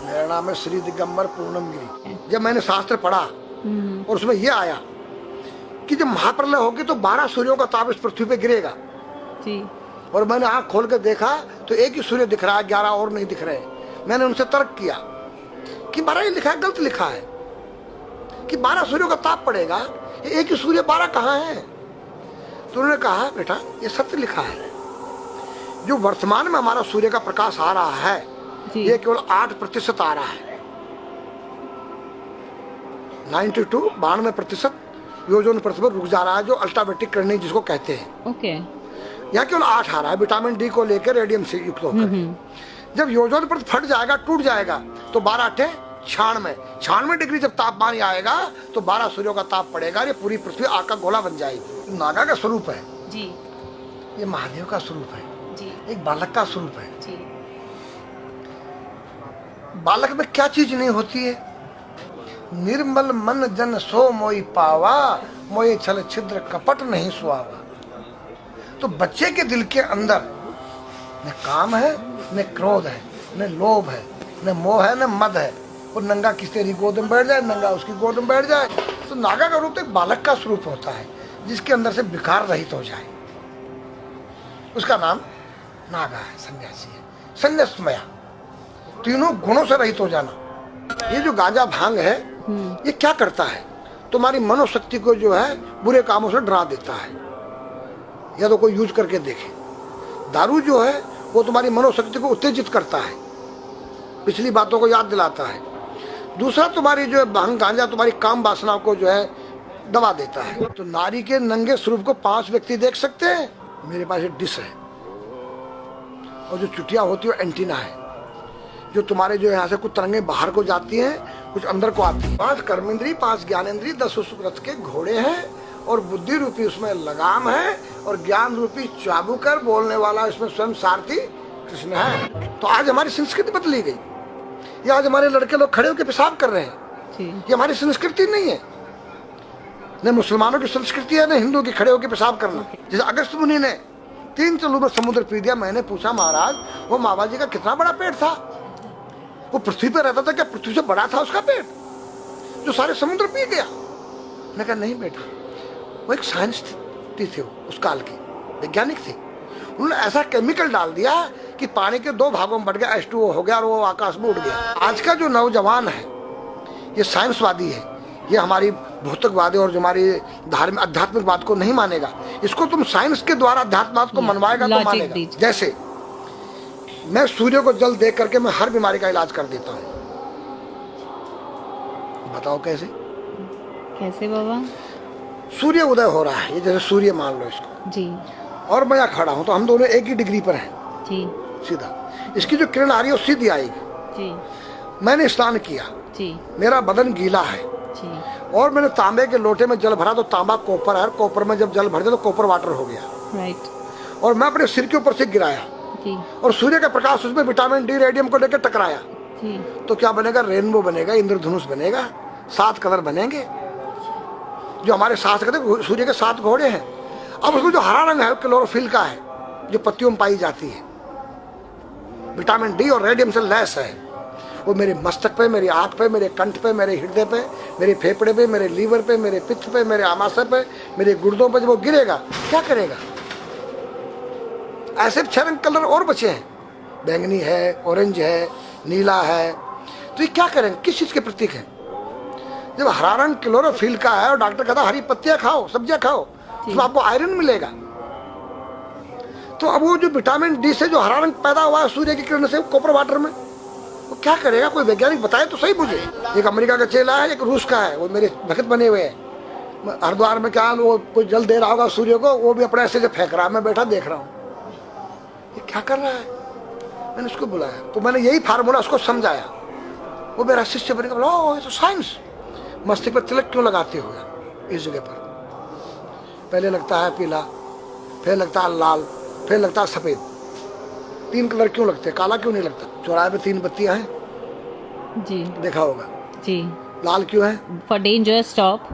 मेरा नाम है श्री दिगंबर पूर्णम गिरी। जब मैंने शास्त्र पढ़ा और उसमें यह आया कि जब महाप्रलय होगी तो 12 सूर्यों का ताप इस पृथ्वी पे गिरेगा जी। और मैंने आंख खोल कर देखा तो एक ही सूर्य दिख रहा है, 11 और नहीं दिख रहे। मैंने उनसे तर्क किया कि 12 ही लिखा है, गलत लिखा है कि 12 सूर्यों का ताप पड़ेगा, एक ही सूर्य 12 कहाँ है? तो उन्होंने कहा बेटा ये सत्य लिखा है। जो वर्तमान में हमारा सूर्य का प्रकाश आ रहा है ये केवल 8% आ रहा है। 92% योजन पृथ्वी पर रुक जा रहा है, जो अल्ट्रावेटिक किरणें जिसको कहते हैं। ओके। यहाँ केवल 8 आ रहा है विटामिन डी को लेकर रेडियम से युक्त होकर। जब योजन पृथ्वी फट जाएगा, टूट जाएगा तो 12 96 डिग्री जब तापमान आएगा तो 12 सूर्यों का ताप पड़ेगा। ये पूरी पृथ्वी आग का गोला बन जाएगी। नागा का स्वरूप है जी, ये महादेव का स्वरूप है जी, एक बालक का स्वरूप है जी। बालक में क्या चीज नहीं होती है? निर्मल मन जन सो मोई पावा, मोए छल छिद्र कपट नहीं सुहावा। तो बच्चे के दिल के अंदर न काम है, न क्रोध है, न लोभ है, न मोह है, न मद है। और नंगा किस तेरी गोद में बैठ जाए, नंगा उसकी गोद में बैठ जाए। तो नागा का रूप एक बालक का स्वरूप होता है जिसके अंदर से विकार रहित हो जाए, उसका नाम नागा है, सन्यासी है, संन्यासमया। तीनों गुणों से रहित हो जाना। ये जो गांजा भांग है ये क्या करता है? तुम्हारी मनोशक्ति को जो है बुरे कामों से डरा देता है। या तो कोई यूज करके देखे। दारू जो है वो तुम्हारी मनोशक्ति को उत्तेजित करता है, पिछली बातों को याद दिलाता है। दूसरा तुम्हारी जो है भांग गांजा तुम्हारी काम वासना को जो है दबा देता है। तो नारी के नंगे स्वरूप को 5 व्यक्ति देख सकते हैं। मेरे पास एक डिश है और जो चुटिया होती है वो एंटीना है, जो तुम्हारे जो यहाँ से कुछ तरंगें बाहर को जाती हैं, कुछ अंदर को आती है। 5 कर्मेंद्री, 5 ज्ञानेंद्री, 10 सुकृत के घोड़े हैं और बुद्धि रूपी उसमें लगाम है और ज्ञान रूपी चाबुकर बोलने वाला इसमें स्वयं सारथी कृष्ण है। तो आज हमारी संस्कृति बदली गई। ये आज हमारे लड़के लोग खड़े होकर पेशाब कर रहे हैं। ये हमारी संस्कृति नहीं है। न मुसलमानों की संस्कृति है, न हिंदू की खड़े होकर पेशाब करना। जैसे अगस्त मुनि ने 3 चलू में समुद्र पी दिया। मैंने पूछा महाराज वो मामा जी का कितना बड़ा पेट था? वो पृथ्वी पर रहता था, क्या पृथ्वी से बड़ा था उसका पेट जो सारे समुद्र पी गया? मैं कहा नहीं बेटा, वो एक साइंटिस्ट थे, उस काल के वैज्ञानिक थे। उन्होंने ऐसा केमिकल डाल दिया कि पानी के 2 भागों में बढ़ गया, H2O हो गया और वो आकाश में उड़ गया। आज का जो नौजवान है ये साइंसवादी है, ये हमारी भौतिकवादी और जो हमारी धार्मिक आध्यात्मिकवाद को नहीं मानेगा। इसको तुम साइंस के द्वारा अध्यात्मवाद को मनवाएगा तो मानेगा। जैसे मैं सूर्य को जल देख करके मैं हर बीमारी का इलाज कर देता हूँ। बताओ कैसे? कैसे बाबा? सूर्य उदय हो रहा है, ये जैसे सूर्य मान लो इसको जी, और मैं यहाँ खड़ा हूँ तो हम दोनों एक ही डिग्री पर हैं जी, सीधा। इसकी जो किरण आ रही है वो सीधी आएगी। जी, मैंने स्नान किया, जी, मेरा बदन गीला है जी, और मैंने तांबे के लोटे में जल भरा तो तांबा कॉपर है, कॉपर में जब जल भर दिया तो कॉपर वाटर हो गया। राइट। और मैं अपने सिर के ऊपर से गिराया जी, और सूर्य का प्रकाश उसमें विटामिन डी रेडियम को लेकर टकराया जी, तो क्या बनेगा? रेनबो बनेगा, इंद्रधनुष बनेगा, 7 कलर बनेंगे। जो हमारे 7 कहते सूर्य के 7 घोड़े हैं। अब उसमें जो हरा रंग है क्लोरोफिल का है, जो पत्तियों में पाई जाती है, विटामिन डी और रेडियम से लैस है। वो मेरे मस्तक पे, मेरी आंख पे, मेरे कंठ पे, मेरे हृदय पे, मेरे फेफड़े पे, मेरे लीवर पे, मेरे पित्त पे, मेरे आमाशय पे, मेरे गुर्दों पे जब वो गिरेगा क्या करेगा? ऐसे 6 रंग कलर और बचे हैं, बैंगनी है, ऑरेंज है, नीला है। तो ये क्या करेंगे? किस चीज के प्रतीक है? जब हरा रंग क्लोरोफिल का है और डॉक्टर कहता हरी पत्तियां खाओ, सब्जियां खाओ, तो आपको आयरन मिलेगा। तो अब वो जो विटामिन डी से जो हरा रंग पैदा हुआ है सूर्य की किरण से कॉपर वाटर में, वो क्या करेगा? कोई वैज्ञानिक बताए तो सही मुझे। एक अमेरिका का चेला है, एक रूस का है, वो मेरे भक्त बने हुए हैं। हरिद्वार में क्या वो कोई जल दे रहा होगा सूर्य को, वो भी अपने ऐसे से फेंक रहा है, मैं बैठा देख रहा हूँ ये क्या कर रहा है। मैंने उसको बुलाया तो मैंने यही फार्मूला उसको समझाया। वो मेरा शिष्य बन गया, बोला ओ ये तो साइंस। मस्तिष्क पर तिलक क्यों लगाते हो इस जगह पर? पहले लगता है पीला, फिर लगता है लाल, फिर लगता है सफेद। 3 कलर क्यों लगते हैं? काला क्यों नहीं लगता? चौराहे पे 3 बत्तियां हैं, जी देखा होगा जी। लाल क्यों है? फॉर डेंजर, स्टॉप,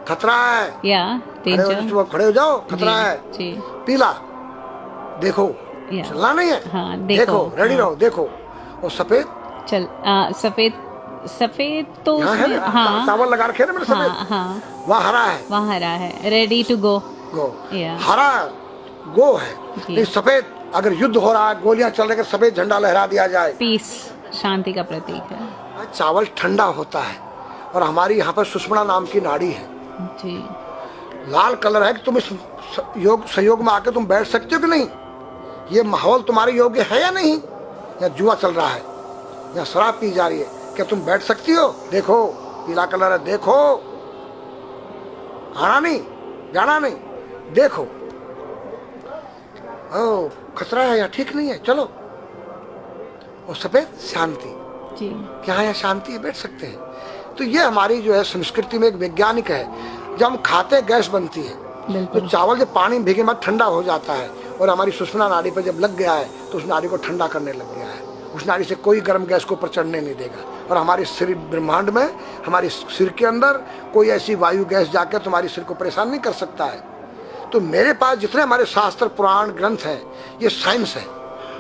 खतरा है, या डेंजर, खड़े हो जाओ, खतरा है जी। पीला देखो, चलना नहीं है, हाँ, देखो, रेडी रहो, देखो। और सफेद चल सफेद सफेद तो यहाँ है उसमें ना, हाँ चावल लगा रखे हैं ना मेरे हाँ सफेद, हाँ वहाँ हरा है, वहाँ हरा है, रेडी टू गो। गो, या हरा गो है। जी। नहीं सफेद, अगर युद्ध हो रहा है, गोलियां चल रही है, सफेद झंडा लहरा दिया जाए। पीस, शांति का प्रतीक है। चावल ठंडा होता है, और हमारी यहाँ पर सुषुम्ना नाम की नाड़ी है, जी लाल कलर है कि तुम इस योग सहयोग में आके तुम बैठ सकते हो कि नहीं, ये माहौल तुम्हारे योग्य है या नहीं, या जुआ चल रहा है, या शराब पी जा रही है, क्या तुम बैठ सकती हो? देखो पीला कलर है, देखो, आना नहीं जाना नहीं, देखो, ओ खतरा है या ठीक नहीं है, चलो। और सफेद शांति, जी क्या यहाँ शांति है, बैठ सकते हैं। तो ये हमारी जो है संस्कृति में एक वैज्ञानिक है। जब हम खाते हैं गैस बनती है, तो बिल्कुल। चावल जब पानी में भीगे बाद ठंडा हो जाता है, और हमारी सुषुम्ना नाड़ी पर जब लग गया है तो उस नाड़ी को ठंडा करने लग गया है, उस नाड़ी से कोई गर्म गैस को ऊपर चढ़ने नहीं देगा। और हमारे शरीर ब्रह्मांड में, हमारे सिर के अंदर कोई ऐसी वायु गैस जाकर तुम्हारे सिर को परेशान नहीं कर सकता है। तो मेरे पास जितने हमारे शास्त्र पुराण ग्रंथ हैं, ये साइंस है।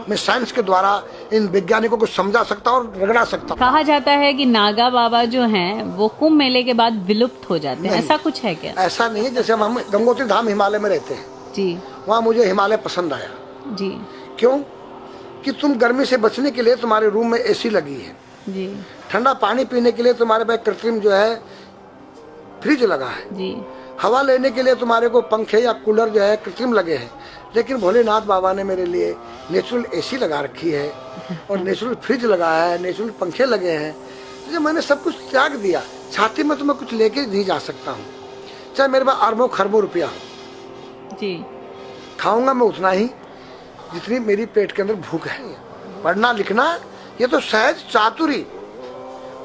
मैं साइंस के द्वारा इन वैज्ञानिकों को समझा सकता हूँ और रगड़ा सकता हूँ। कहा जाता है कि नागा बाबा जो हैं वो कुंभ मेले के बाद विलुप्त हो जाते हैं, नहीं। ऐसा कुछ है क्या? ऐसा नहीं है। जैसे हम गंगोत्री धाम हिमालय में रहते हैं, जी वहाँ मुझे हिमालय पसंद आया। जी क्यों? कि तुम गर्मी से बचने के लिए तुम्हारे रूम में एसी लगी है, जी ठंडा पानी पीने के लिए तुम्हारे पास कृत्रिम जो है फ्रिज लगा है, जी हवा लेने के लिए तुम्हारे को पंखे या कूलर जो है कृत्रिम लगे हैं। लेकिन भोलेनाथ बाबा ने मेरे लिए नेचुरल एसी लगा रखी है, और नेचुरल फ्रिज लगाया है, नेचुरल पंखे लगे हैं। तो जब मैंने सब कुछ त्याग दिया, छाती में तो मैं कुछ लेके नहीं जा सकता हूँ, चाहे मेरे पास अरबों खरबों रुपया हो, जी खाऊंगा मैं उतना ही जितनी मेरी पेट के अंदर भूख है। पढ़ना लिखना ये तो सहज चातुरी,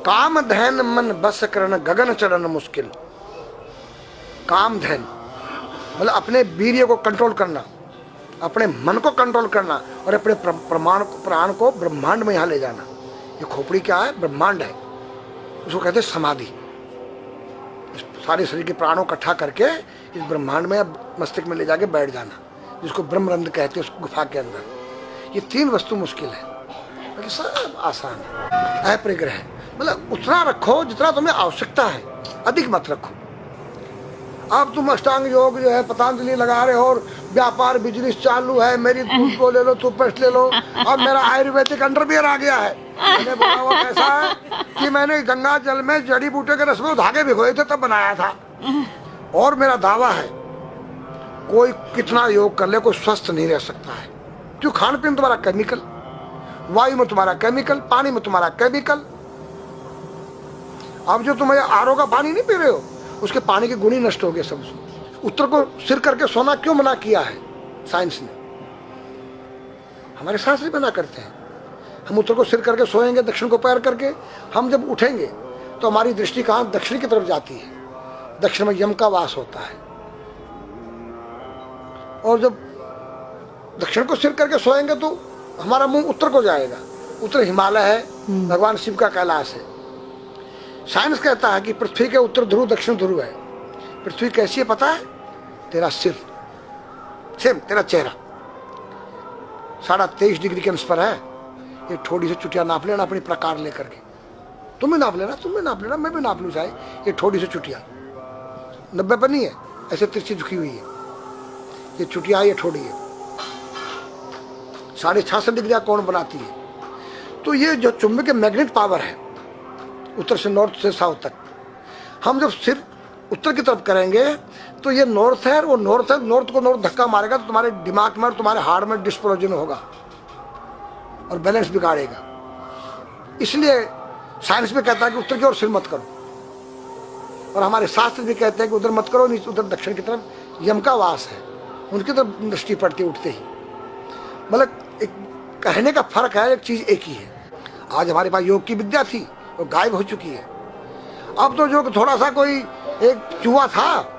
काम धैन मन बस करन गगन चढ़न मुश्किल। काम धैन मतलब अपने वीर्य को कंट्रोल करना, अपने मन को कंट्रोल करना, और अपने प्राण को ब्रह्मांड में यहाँ ले जाना। ये खोपड़ी क्या है? ब्रह्मांड है, उसको कहते हैं समाधि। इस सारे शरीर के प्राणों इकट्ठा करके इस ब्रह्मांड में मस्तिष्क में ले जाके बैठ जाना, जिसको ब्रह्मरंध्र कहते हैं, उस गुफा के अंदर। ये 3 वस्तु मुश्किल है, बाकी सब आसान है। अपरिग्रह मतलब उतना रखो जितना तुम्हें आवश्यकता है, अधिक मत रखो। अब तुम अष्टांग योग जो है पतंजलि लगा रहे हो, और व्यापार बिजनेस चालू है, मेरी दूध को ले लो, टूथपेस्ट ले लो। अब मेरा आयुर्वेदिक अंडरवियर आ गया है। मैंने बोला वो कैसा है कि मैंने गंगा जल में जड़ी बूटे के रस में धागे भिगोए थे तब बनाया था। और मेरा दावा है कोई कितना योग कर ले, कोई स्वस्थ नहीं रह सकता है। क्यों? खान पीन तुम्हारा केमिकल, वायु में तुम्हारा केमिकल, पानी में तुम्हारा केमिकल। अब जो तुम आरओ का पानी नहीं पी रहे हो, उसके पानी के गुण ही नष्ट हो गए सब। उत्तर को सिर करके सोना क्यों मना किया है साइंस ने? हमारे शास्त्र मना करते हैं। हम उत्तर को सिर करके सोएंगे, दक्षिण को पैर करके। हम जब उठेंगे तो हमारी दृष्टि कहाँ? दक्षिण की तरफ जाती है। दक्षिण में यम का वास होता है। और जब दक्षिण को सिर करके सोएंगे तो हमारा मुंह उत्तर को जाएगा। उत्तर हिमालय है, भगवान शिव का कैलाश है। साइंस कहता है कि पृथ्वी के उत्तर ध्रुव दक्षिण ध्रुव है। पृथ्वी कैसी है पता है? तेरा सिर, सेम तेरा चेहरा 23.5 डिग्री के अंश पर है। ये थोड़ी सी चुटिया नाप लेना अपनी प्रकार लेकर के, तुम भी नाप लेना, तुम भी नाप लेना, मैं भी नाप लूँ चाहे। ये थोड़ी सी चुटिया 90 पर नहीं है, ऐसे तिरछी झुकी हुई है। ये चुटिया, ये ठोड़ी है, 66.5 डिग्री का कोण बनाती है। तो ये जो चुंबक मैग्नेट पावर है, उत्तर से नॉर्थ से साउथ तक, हम जब सिर उत्तर की तरफ करेंगे तो ये नॉर्थ है, वो नॉर्थ है, नॉर्थ को नॉर्थ धक्का मारेगा तो तुम्हारे दिमाग में और तुम्हारे हार्ट में डिस्प्रोजन होगा और बैलेंस बिगाड़ेगा। इसलिए साइंस में कहता है कि उत्तर की ओर सिर मत करो, और हमारे शास्त्र भी कहते हैं कि उधर मत करो, नीचे उधर दक्षिण की तरफ यम का वास है, उनकी तरफ दृष्टि पड़ती उठते ही। मतलब एक कहने का फर्क है, एक चीज एक ही है। आज हमारे पास योग की विद्या थी, वो गायब हो चुकी है। अब तो जो थोड़ा सा कोई एक चूहा था,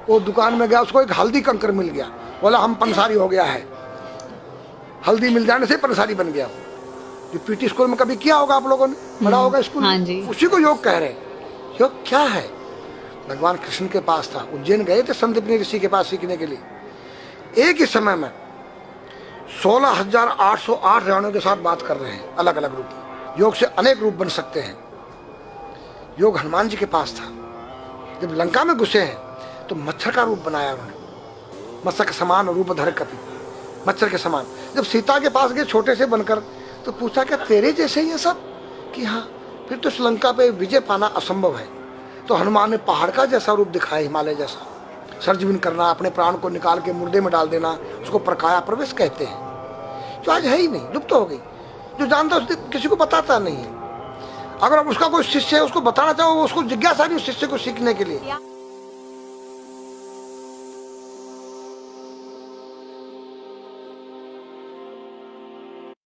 वो दुकान में गया, उसको एक हल्दी कंकर मिल गया, बोला हम पंसारी हो गया है। हल्दी मिल जाने से पंसारी बन गया। जो पीटी स्कूल में कभी किया होगा आप लोगों ने, पढ़ा होगा स्कूल हाँ में, जी। उसी को योग कह रहे हैं। योग क्या है? भगवान कृष्ण के पास था, उज्जैन गए थे संदीपनी ऋषि के पास सीखने के लिए। एक ही समय में 16,808 रानियों के साथ बात कर रहे हैं, अलग अलग रूप में। योग से अनेक रूप बन सकते हैं। योग हनुमान जी के पास था। जब लंका में घुसे हैं तो मच्छर का रूप बनाया उन्होंने, मत्स्य के समान रूप धर कपि, मच्छर के समान। जब सीता के पास गए छोटे से बनकर तो पूछा क्या तेरे जैसे ही है सब? कि हाँ। फिर तो श्रीलंका पे विजय पाना असंभव है। तो हनुमान ने पहाड़ का जैसा रूप दिखाया, हिमालय जैसा। सर्जविन करना, अपने प्राण को निकाल के मुर्दे में डाल देना, उसको प्रकाया प्रवेश कहते हैं, जो आज है ही नहीं, लुप्त हो गई। जो जानता है किसी को बताता नहीं है। अगर उसका कोई शिष्य है उसको बताना चाहो, उसको जिज्ञासा नहीं उस शिष्य को सीखने के लिए।